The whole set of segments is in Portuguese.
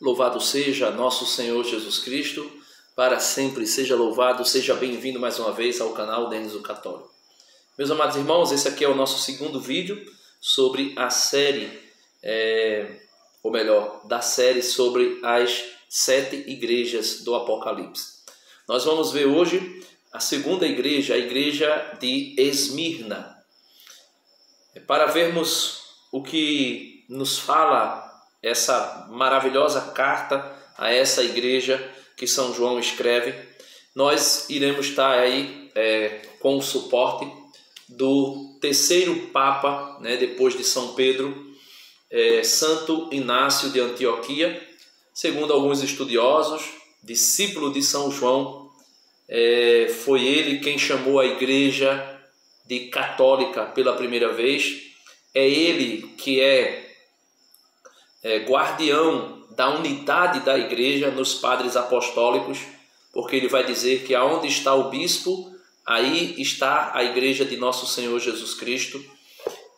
Louvado seja nosso Senhor Jesus Cristo, para sempre seja louvado, seja bem-vindo mais uma vez ao canal Denis o Católico. Meus amados irmãos, esse aqui é o nosso segundo vídeo sobre a série, da série sobre as 7 igrejas do Apocalipse. Nós vamos ver hoje a segunda igreja, a igreja de Esmirna. Para vermos o que nos fala essa maravilhosa carta a essa igreja que São João escreve, nós iremos estar aí com o suporte do terceiro Papa, depois de São Pedro, Santo Inácio de Antioquia, segundo alguns estudiosos, discípulo de São João. Foi ele quem chamou a igreja de católica pela primeira vez. É ele que é guardião da unidade da igreja nos padres apostólicos, porque ele vai dizer que aonde está o bispo, aí está a igreja de nosso Senhor Jesus Cristo.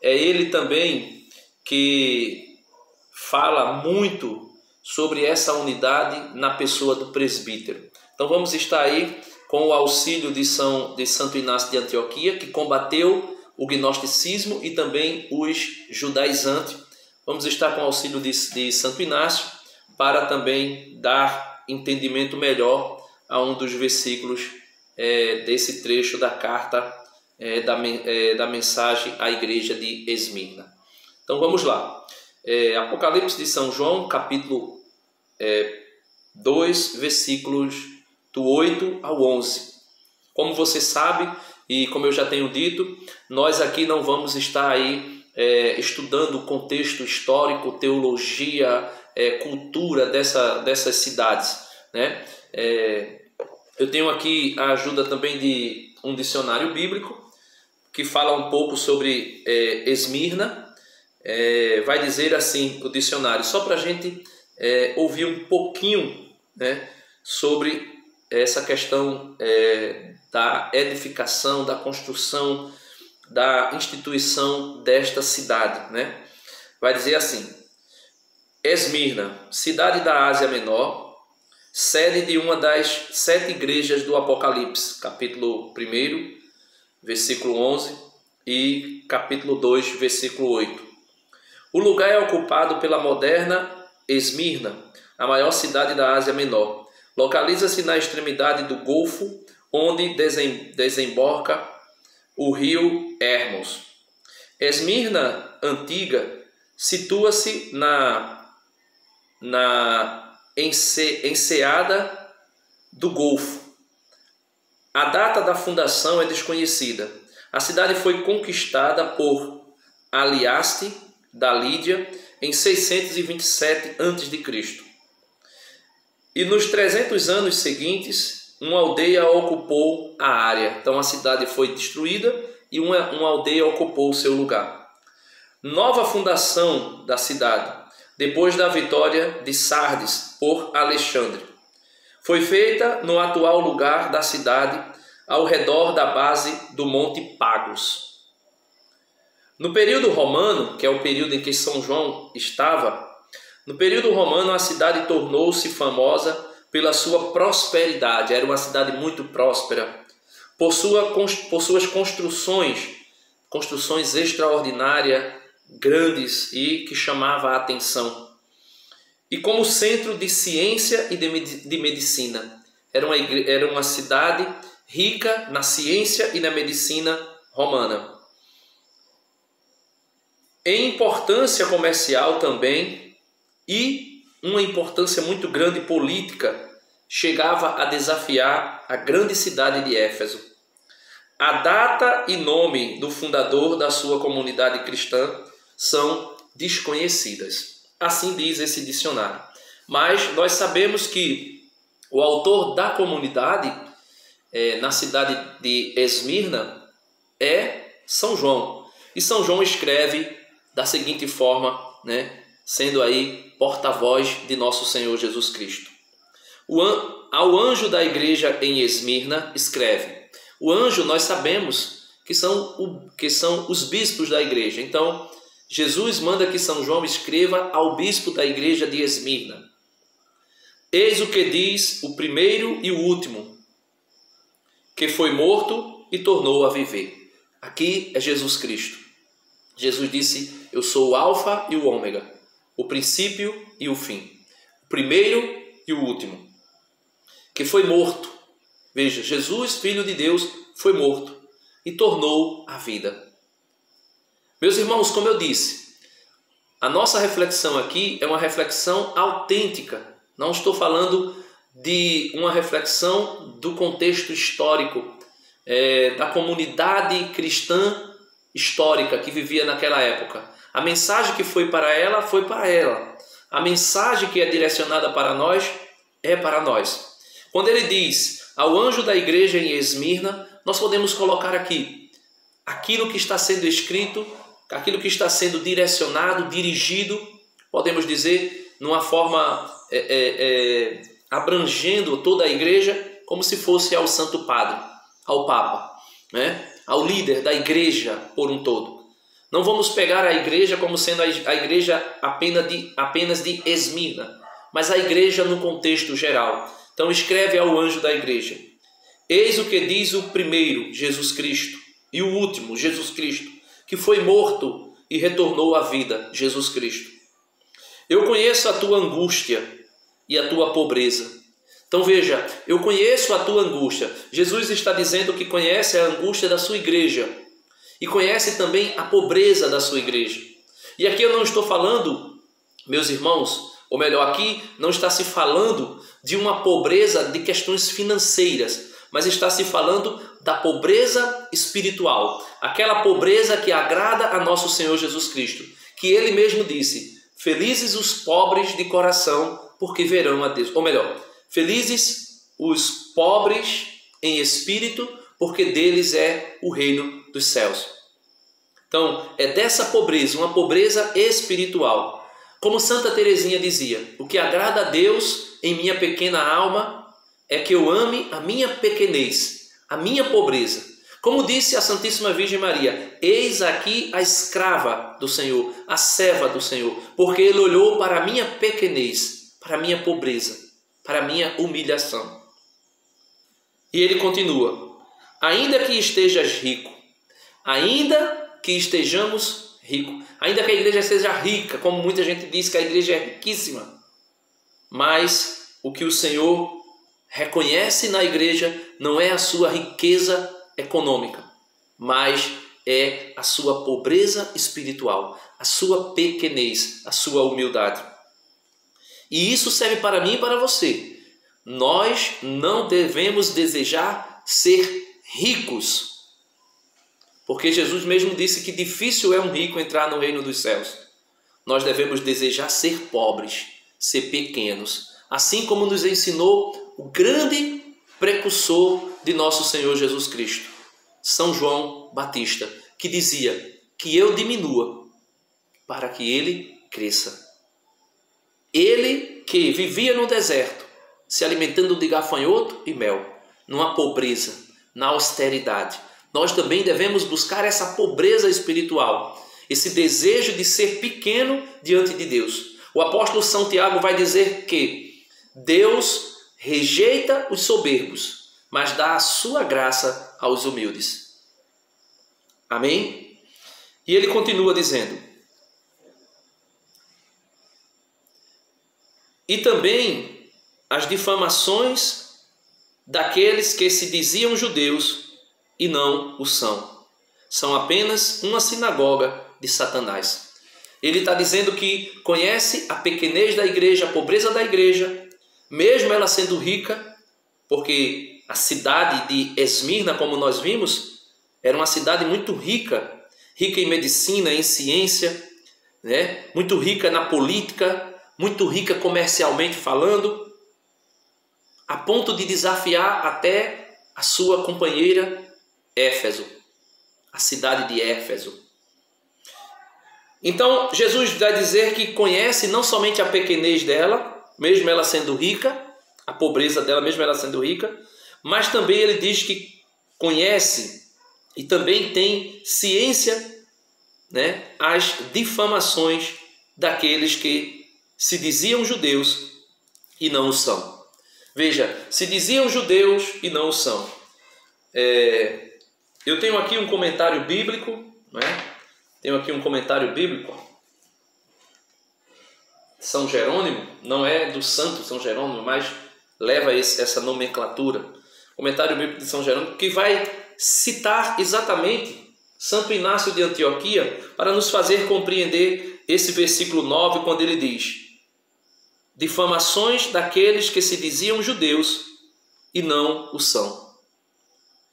É ele também que fala muito sobre essa unidade na pessoa do presbítero. Então vamos estar aí com o auxílio de Santo Inácio de Antioquia, que combateu o gnosticismo e também os judaizantes. Vamos estar com o auxílio de Santo Inácio para também dar entendimento melhor a um dos versículos desse trecho da carta da mensagem à igreja de Esmirna. Então vamos lá. Apocalipse de São João, capítulo 2, versículos do 8 ao 11. Como você sabe, e como eu já tenho dito, nós aqui não vamos estar aí estudando o contexto histórico, teologia, cultura dessas cidades, né? Eu tenho aqui a ajuda também de um dicionário bíblico que fala um pouco sobre Esmirna. Vai dizer assim o dicionário, só para a gente ouvir um pouquinho, né, sobre essa questão da edificação, da construção, da instituição desta cidade, né? Vai dizer assim: Esmirna, cidade da Ásia Menor, sede de uma das 7 igrejas do Apocalipse, capítulo 1, versículo 11 e capítulo 2, versículo 8. O lugar é ocupado pela moderna Esmirna, a maior cidade da Ásia Menor. Localiza-se na extremidade do Golfo, onde desemboca o rio Hermos. Esmirna antiga situa-se na enseada do Golfo. A data da fundação é desconhecida. A cidade foi conquistada por Aliaste da Lídia em 627 a.C. E nos 300 anos seguintes, uma aldeia ocupou a área. Então a cidade foi destruída e uma aldeia ocupou o seu lugar. Nova fundação da cidade, depois da vitória de Sardes por Alexandre. Foi feita no atual lugar da cidade, ao redor da base do Monte Pagos. No período romano, que é o período em que São João estava, no período romano a cidade tornou-se famosa pela sua prosperidade. Era uma cidade muito próspera, por suas construções extraordinárias, grandes e que chamava a atenção. E como centro de ciência e de medicina. Era uma cidade rica na ciência e na medicina romana. Em importância comercial também, e uma importância muito grande política, chegava a desafiar a grande cidade de Éfeso. A data e nome do fundador da sua comunidade cristã são desconhecidas. Assim diz esse dicionário. Mas nós sabemos que o autor da comunidade na cidade de Esmirna é São João. E São João escreve da seguinte forma, sendo aí porta-voz de nosso Senhor Jesus Cristo. Ao anjo da igreja em Esmirna escreve. O anjo nós sabemos que são os bispos da igreja. Então Jesus manda que São João escreva ao bispo da igreja de Esmirna. Eis o que diz o primeiro e o último, que foi morto e tornou a viver. Aqui é Jesus Cristo. Jesus disse: eu sou o alfa e o ômega, o princípio e o fim, o primeiro e o último, que foi morto. Veja, Jesus, Filho de Deus, foi morto e tornou a vida. Meus irmãos, como eu disse, a nossa reflexão aqui é uma reflexão autêntica. Não estou falando de uma reflexão do contexto histórico, da comunidade cristã histórica que vivia naquela época. A mensagem que foi para ela, foi para ela. A mensagem que é direcionada para nós, é para nós. Quando ele diz ao anjo da igreja em Esmirna, nós podemos colocar aqui aquilo que está sendo escrito, aquilo que está sendo direcionado, dirigido, podemos dizer, numa forma abrangendo toda a igreja, como se fosse ao Santo Padre, ao Papa, né? Ao líder da igreja por um todo. Não vamos pegar a igreja como sendo a igreja apenas de Esmirna, mas a igreja no contexto geral. Então escreve ao anjo da igreja: eis o que diz o primeiro, Jesus Cristo, e o último, Jesus Cristo, que foi morto e retornou à vida, Jesus Cristo. Eu conheço a tua angústia e a tua pobreza. Então veja, eu conheço a tua angústia. Jesus está dizendo que conhece a angústia da sua igreja e conhece também a pobreza da sua igreja. E aqui eu não estou falando, meus irmãos, ou melhor, aqui não está se falando de uma pobreza de questões financeiras, mas está se falando da pobreza espiritual, aquela pobreza que agrada a nosso Senhor Jesus Cristo, que ele mesmo disse: felizes os pobres de coração, porque verão a Deus. Ou melhor, felizes os pobres em espírito, porque deles é o reino dos céus. Então, é dessa pobreza, uma pobreza espiritual. Como Santa Teresinha dizia: o que agrada a Deus em minha pequena alma é que eu ame a minha pequenez, a minha pobreza. Como disse a Santíssima Virgem Maria: eis aqui a escrava do Senhor, a serva do Senhor, porque ele olhou para a minha pequenez, para a minha pobreza, para a minha humilhação. E ele continua: ainda que estejas rico, ainda que estejamos ricos, ainda que a igreja seja rica, como muita gente diz que a igreja é riquíssima, mas o que o Senhor reconhece na igreja não é a sua riqueza econômica, mas é a sua pobreza espiritual, a sua pequenez, a sua humildade. E isso serve para mim e para você. Nós não devemos desejar ser ricos, porque Jesus mesmo disse que difícil é um rico entrar no reino dos céus. Nós devemos desejar ser pobres, ser pequenos, assim como nos ensinou o grande precursor de nosso Senhor Jesus Cristo, São João Batista, que dizia que eu diminua para que ele cresça. Ele que vivia no deserto, se alimentando de gafanhoto e mel, numa pobreza, na austeridade. Nós também devemos buscar essa pobreza espiritual, esse desejo de ser pequeno diante de Deus. O apóstolo São Tiago vai dizer que Deus rejeita os soberbos, mas dá a sua graça aos humildes. Amém? E ele continua dizendo: e também as difamações daqueles que se diziam judeus e não o são. São apenas uma sinagoga de Satanás. Ele está dizendo que conhece a pequenez da igreja, a pobreza da igreja, mesmo ela sendo rica, porque a cidade de Esmirna, como nós vimos, era uma cidade muito rica, rica em medicina, em ciência, né? Muito rica na política, muito rica comercialmente falando, a ponto de desafiar até a sua companheira Éfeso, a cidade de Éfeso. Então Jesus vai dizer que conhece não somente a pequenez dela, mesmo ela sendo rica, a pobreza dela, mesmo ela sendo rica, mas também ele diz que conhece e também tem ciência, né, as difamações daqueles que se diziam judeus e não o são. Veja, se diziam judeus e não o são. Eu tenho aqui um comentário bíblico, né? Tenho aqui um comentário bíblico. São Jerônimo, não é do santo São Jerônimo, mas leva essa nomenclatura. Comentário bíblico de São Jerônimo, que vai citar exatamente Santo Inácio de Antioquia para nos fazer compreender esse versículo 9, quando ele diz: difamações daqueles que se diziam judeus e não o são.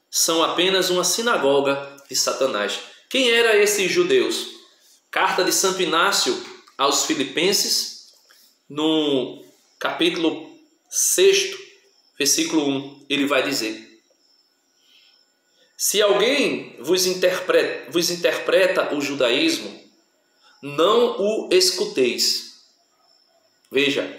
São apenas uma sinagoga de Satanás. Quem eram esses judeus? Carta de Santo Inácio aos Filipenses, no capítulo 6, versículo 1, ele vai dizer: se alguém vos interpreta o judaísmo, não o escuteis. Veja,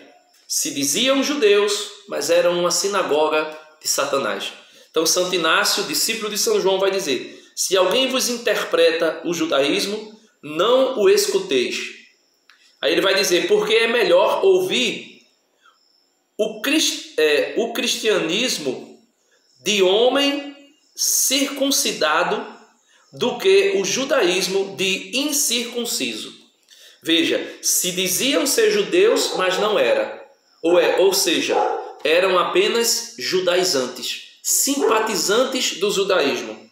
se diziam judeus, mas eram uma sinagoga de Satanás. Então Santo Inácio, discípulo de São João, vai dizer: se alguém vos interpreta o judaísmo, não o escuteis. Aí ele vai dizer: porque é melhor ouvir o cristianismo de homem circuncidado do que o judaísmo de incircunciso. Veja, se diziam ser judeus, mas não era. Ou seja, eram apenas judaizantes, simpatizantes do judaísmo.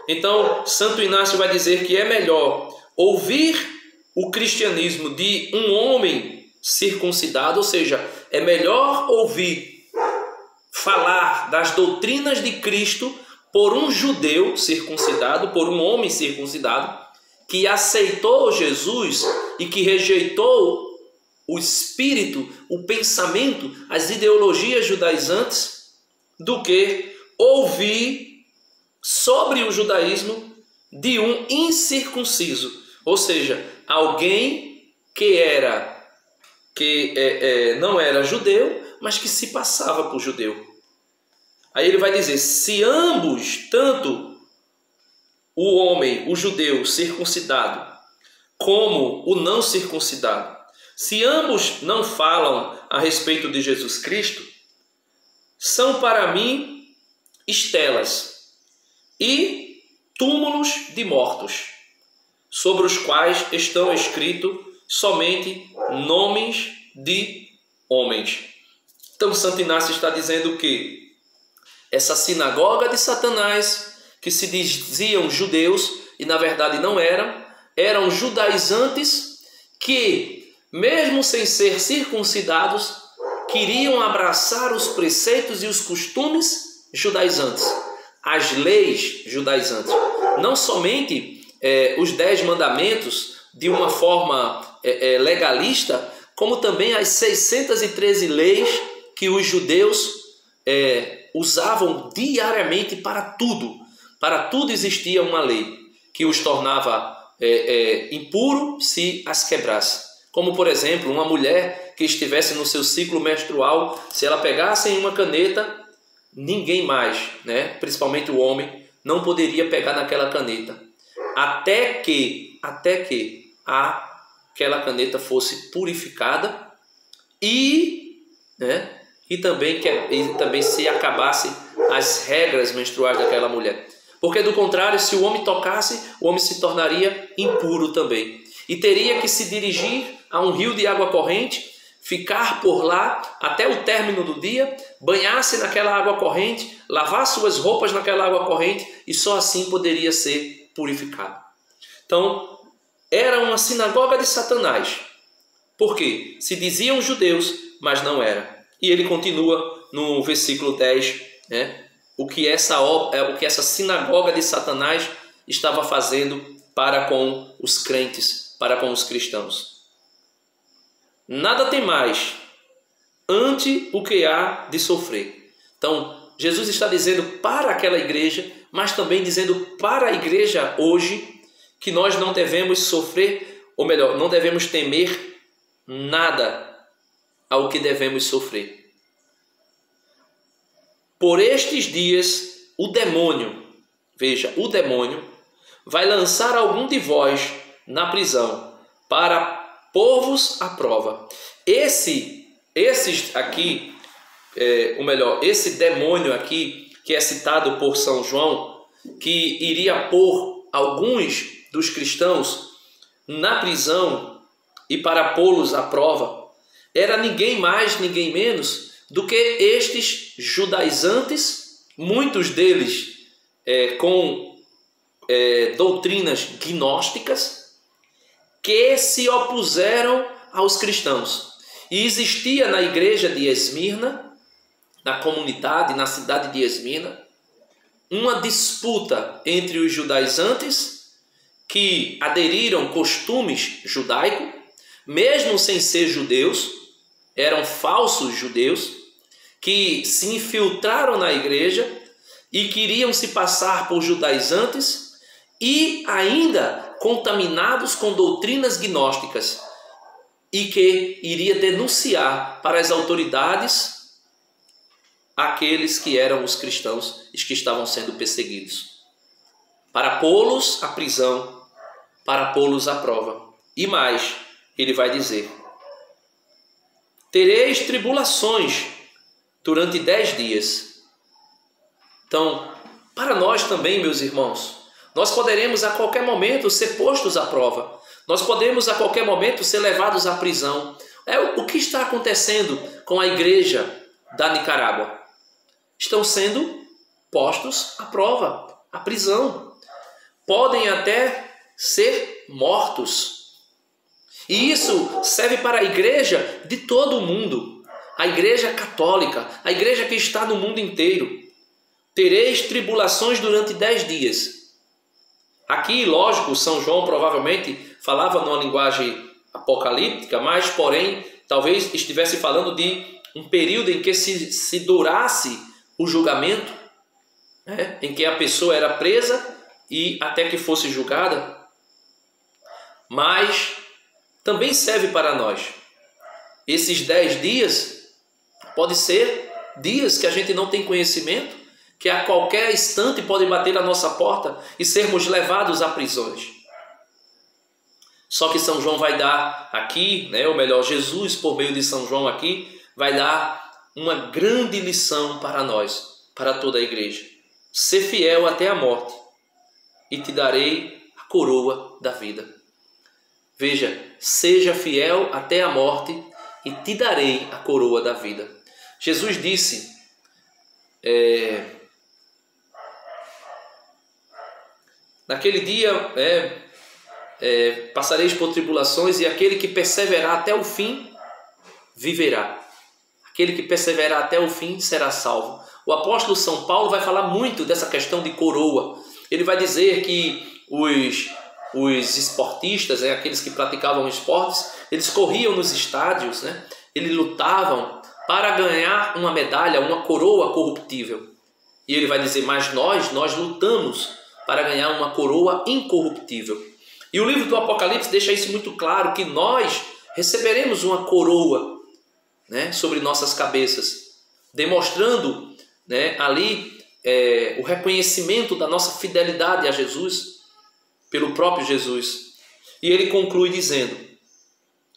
Então, Santo Inácio vai dizer que é melhor ouvir o cristianismo de um homem circuncidado, ou seja, é melhor ouvir falar das doutrinas de Cristo por um judeu circuncidado, por um homem circuncidado, que aceitou Jesus e que rejeitou o espírito, o pensamento, as ideologias judaizantes, do que ouvir sobre o judaísmo de um incircunciso, ou seja, alguém que não era judeu, mas que se passava por judeu. Aí ele vai dizer: se ambos, tanto o homem, o judeu circuncidado, como o não circuncidado, se ambos não falam a respeito de Jesus Cristo, são para mim estelas e túmulos de mortos, sobre os quais estão escritos somente nomes de homens. Então Santo Inácio está dizendo que essa sinagoga de Satanás, que se diziam judeus e na verdade não eram judaizantes que, mesmo sem ser circuncidados, queriam abraçar os preceitos e os costumes judaizantes, as leis judaizantes. Não somente os 10 mandamentos de uma forma legalista, como também as 613 leis que os judeus usavam diariamente para tudo. Para tudo existia uma lei que os tornava impuro se as quebrasse. Como, por exemplo, uma mulher que estivesse no seu ciclo menstrual, se ela pegasse em uma caneta, ninguém mais, principalmente o homem, não poderia pegar naquela caneta, até que aquela caneta fosse purificada e também se acabasse as regras menstruais daquela mulher. Porque do contrário, se o homem tocasse, o homem se tornaria impuro também. E teria que se dirigir a um rio de água corrente, ficar por lá até o término do dia, banhar-se naquela água corrente, lavar suas roupas naquela água corrente, e só assim poderia ser purificado. Então, era uma sinagoga de Satanás. Por quê? Se diziam judeus, mas não era. E ele continua no versículo 10, o que essa sinagoga de Satanás estava fazendo para com os crentes, para com os cristãos. Nada tem mais ante o que há de sofrer. Então, Jesus está dizendo para aquela igreja, mas também dizendo para a igreja hoje, que nós não devemos sofrer, ou melhor, não devemos temer nada ao que devemos sofrer. Por estes dias, o demônio vai lançar algum de vós na prisão, para pôr-vos à prova. Esse esses aqui, esse demônio aqui, que é citado por São João, que iria pôr alguns dos cristãos na prisão e para pô-los à prova, era ninguém mais, ninguém menos do que estes judaizantes, muitos deles com doutrinas gnósticas, que se opuseram aos cristãos. E existia na igreja de Esmirna, na comunidade, na cidade de Esmirna, uma disputa entre os judaizantes, que aderiram costumes judaicos, mesmo sem ser judeus, eram falsos judeus, que se infiltraram na igreja e queriam se passar por judaizantes e ainda contaminados com doutrinas gnósticas, e que iria denunciar para as autoridades aqueles que eram os cristãos e que estavam sendo perseguidos, para pô-los à prisão, para pô-los à prova. E mais, ele vai dizer: tereis tribulações durante 10 dias. Então, para nós também, meus irmãos, nós poderemos a qualquer momento ser postos à prova. Nós podemos a qualquer momento ser levados à prisão. O que está acontecendo com a igreja da Nicarágua? Estão sendo postos à prova, à prisão. Podem até ser mortos. E isso serve para a igreja de todo o mundo. A igreja católica, a igreja que está no mundo inteiro. Tereis tribulações durante 10 dias. Aqui, lógico, São João provavelmente falava numa linguagem apocalíptica, mas, porém, talvez estivesse falando de um período em que se durasse o julgamento, né? Em que a pessoa era presa e até que fosse julgada. Mas também serve para nós. Esses 10 dias pode ser dias que a gente não tem conhecimento, que a qualquer instante podem bater na nossa porta e sermos levados a prisões. Só que São João vai dar aqui, né, ou melhor, Jesus, por meio de São João aqui, vai dar uma grande lição para nós, para toda a igreja. Ser fiel até a morte, e te darei a coroa da vida. Veja, seja fiel até a morte, e te darei a coroa da vida. Jesus disse, naquele dia, passareis por tribulações, e aquele que perseverar até o fim, viverá. Aquele que perseverar até o fim será salvo. O apóstolo São Paulo vai falar muito dessa questão de coroa. Ele vai dizer que os esportistas, aqueles que praticavam esportes, eles corriam nos estádios, né? Eles lutavam para ganhar uma medalha, uma coroa corruptível. E ele vai dizer, mas nós lutamos para ganhar uma coroa incorruptível. E o livro do Apocalipse deixa isso muito claro, que nós receberemos uma coroa, né, sobre nossas cabeças, demonstrando, né, ali o reconhecimento da nossa fidelidade a Jesus, pelo próprio Jesus. E ele conclui dizendo,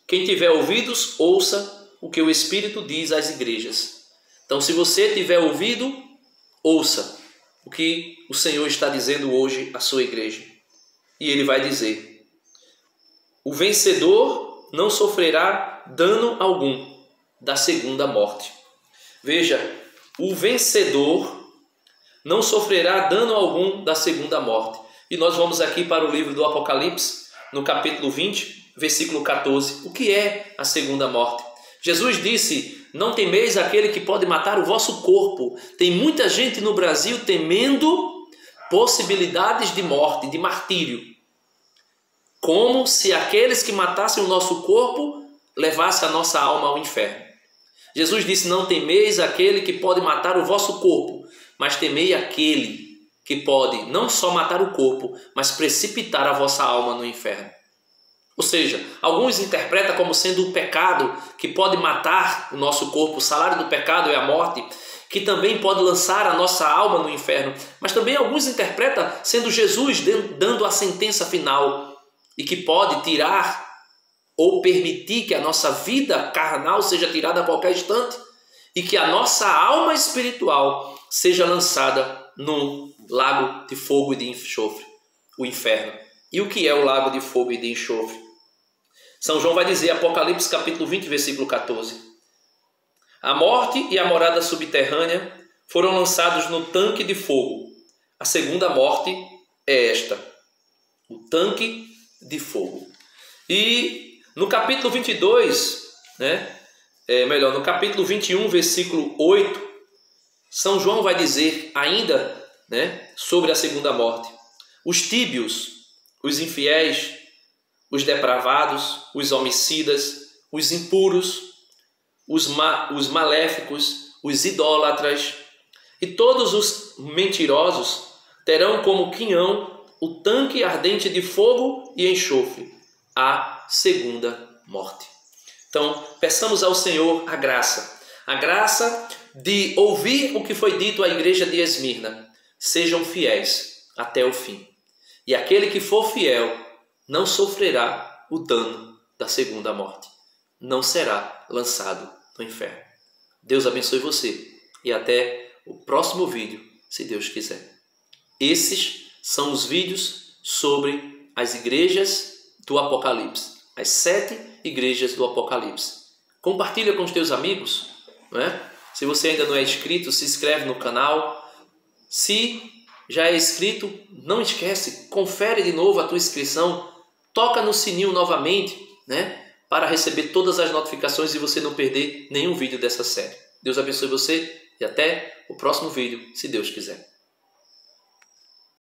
quem tiver ouvidos, ouça o que o Espírito diz às igrejas. Então, se você tiver ouvido, ouça o que o Senhor está dizendo hoje à sua igreja. E ele vai dizer, o vencedor não sofrerá dano algum da segunda morte. Veja, o vencedor não sofrerá dano algum da segunda morte. E nós vamos aqui para o livro do Apocalipse, no capítulo 20, versículo 14. O que é a segunda morte? Jesus disse, não temeis aquele que pode matar o vosso corpo. Tem muita gente no Brasil temendo possibilidades de morte, de martírio. Como se aqueles que matassem o nosso corpo levassem a nossa alma ao inferno. Jesus disse, não temeis aquele que pode matar o vosso corpo, mas temei aquele que pode não só matar o corpo, mas precipitar a vossa alma no inferno. Ou seja, alguns interpretam como sendo o pecado que pode matar o nosso corpo, o salário do pecado é a morte, que também pode lançar a nossa alma no inferno, mas também alguns interpretam sendo Jesus dando a sentença final e que pode tirar ou permitir que a nossa vida carnal seja tirada a qualquer instante e que a nossa alma espiritual seja lançada no lago de fogo e de enxofre, o inferno. E o que é o lago de fogo e de enxofre? São João vai dizer, Apocalipse capítulo 20, versículo 14. A morte e a morada subterrânea foram lançados no tanque de fogo. A segunda morte é esta, o tanque de fogo. E no capítulo 22, no capítulo 21, versículo 8, São João vai dizer ainda sobre a segunda morte. Os tíbios, os infiéis, os depravados, os homicidas, os impuros, os maléficos, os idólatras e todos os mentirosos terão como quinhão o tanque ardente de fogo e enxofre, a segunda morte. Então, peçamos ao Senhor a graça de ouvir o que foi dito à igreja de Esmirna. Sejam fiéis até o fim. E aquele que for fiel não sofrerá o dano da segunda morte. Não será lançado no inferno. Deus abençoe você e até o próximo vídeo, se Deus quiser. Esses são os vídeos sobre as igrejas do Apocalipse, as 7 igrejas do Apocalipse. Compartilha com os teus amigos, Se você ainda não é inscrito, se inscreve no canal. Se já é inscrito, não esquece, confere de novo a tua inscrição, toca no sininho novamente, para receber todas as notificações e você não perder nenhum vídeo dessa série. Deus abençoe você e até o próximo vídeo, se Deus quiser.